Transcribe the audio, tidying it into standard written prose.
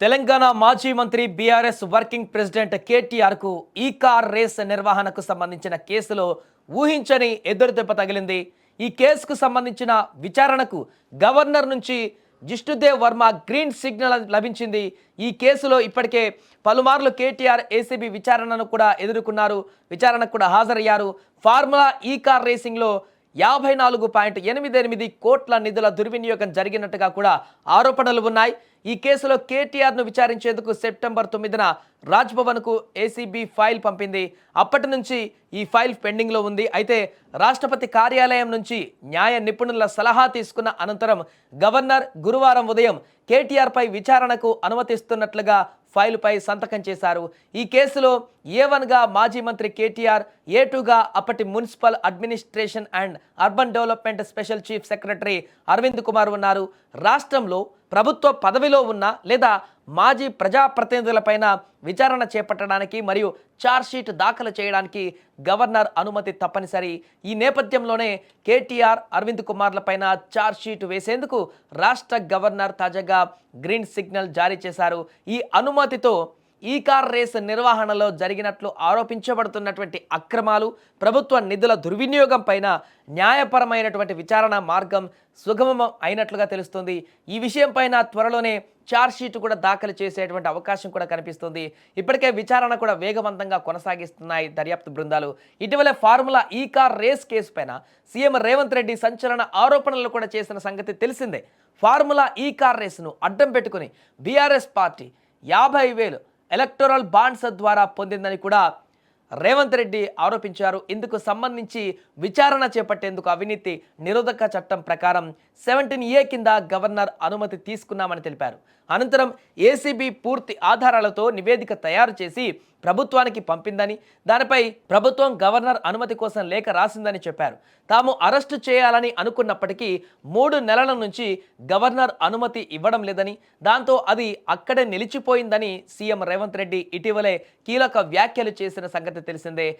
తెలంగాణ మాజీ మంత్రి BRS working president కేటీఆర్కు ఈ కార్ రేస్ నిర్వహణకు సంబంధించిన కేసులో ఊహించని ఎదురుదెబ్బ తగిలింది. ఈ కేసుకు సంబంధించిన విచారణకు గవర్నర్ నుంచి జిష్ణుదేవ్ వర్మ గ్రీన్ సిగ్నల్ లభించింది. ఈ కేసులో ఇప్పటికే పలుమార్లు కేటీఆర్ ఏసీబీ విచారణను కూడా ఎదుర్కొన్నారు, విచారణకు కూడా హాజరయ్యారు. ఫార్ములా ఈ కార్ రేసింగ్లో 54.88 కోట్ల నిధుల దుర్వినియోగం జరిగినట్టుగా కూడా ఆరోపణలు ఉన్నాయి. ఈ కేసులో కేటీఆర్ను విచారించేందుకు సెప్టెంబర్ 9న రాజ్భవన్కు ఏసీబీ ఫైల్ పంపింది. అప్పటి నుంచి ఈ ఫైల్ పెండింగ్లో ఉంది. అయితే రాష్ట్రపతి కార్యాలయం నుంచి న్యాయ నిపుణుల సలహా తీసుకున్న అనంతరం గవర్నర్ గురువారం ఉదయం కేటీఆర్పై విచారణకు అనుమతిస్తున్నట్లుగా ఫైలుపై సంతకం చేశారు. ఈ కేసులో A1గా మాజీ మంత్రి కేటీఆర్, A2గా అప్పటి municipal administration and urban development special chief secretary Arvind Kumar ఉన్నారు. రాష్ట్రంలో ప్రభుత్వ పదవిలో ఉన్న లేదా మాజీ ప్రజాప్రతినిధులపైన విచారణ చేపట్టడానికి మరియు ఛార్జ్షీట్ దాఖలు చేయడానికి గవర్నర్ అనుమతి తప్పనిసరి. ఈ నేపథ్యంలోనే కేటీఆర్, అరవింద్ కుమార్లపైన ఛార్జ్షీట్ వేసేందుకు రాష్ట్ర గవర్నర్ తాజాగా గ్రీన్ సిగ్నల్ జారీ చేశారు. ఈ అనుమతితో ఈ కార్ రేస్ నిర్వహణలో జరిగినట్లు ఆరోపించబడుతున్నటువంటి అక్రమాలు, ప్రభుత్వ నిధుల దుర్వినియోగం పైన న్యాయపరమైనటువంటి విచారణ మార్గం సుగమం అయినట్లుగా తెలుస్తుంది. ఈ విషయం పైన త్వరలోనే ఛార్జ్షీట్ కూడా దాఖలు చేసేటువంటి అవకాశం కూడా కనిపిస్తుంది. ఇప్పటికే విచారణ కూడా వేగవంతంగా కొనసాగిస్తున్నాయి దర్యాప్తు బృందాలు. ఇటీవలే ఫార్ములా ఈ కార్ రేస్ కేసు పైన సీఎం రేవంత్ రెడ్డి సంచలన ఆరోపణలు కూడా చేసిన సంగతి తెలిసిందే. ఫార్ములా ఈ కార్ రేసును అడ్డం పెట్టుకుని బీఆర్ఎస్ పార్టీ 50,000 ఎలక్టోరల్ బాండ్స్ ద్వారా పొందిందని కూడా రేవంత్ రెడ్డి ఆరోపించారు. ఇందుకు సంబంధించి విచారణ చేపట్టేందుకు అవినీతి నిరోధక చట్టం ప్రకారం 17A కింద గవర్నర్ అనుమతి తీసుకున్నామని తెలిపారు. అనంతరం ఏసీబీ పూర్తి ఆధారాలతో నివేదిక తయారు చేసి ప్రభుత్వానికి పంపిందని, దానిపై ప్రభుత్వం గవర్నర్ అనుమతి కోసం లేఖ రాసిందని చెప్పారు. తాము అరెస్టు చేయాలని అనుకున్నప్పటికీ 3 నెలల నుంచి గవర్నర్ అనుమతి ఇవ్వడం లేదని, దాంతో అది అక్కడే నిలిచిపోయిందని సీఎం రేవంత్ రెడ్డి ఇటీవలే కీలక వ్యాఖ్యలు చేసిన సంగతి తెలిసిందే.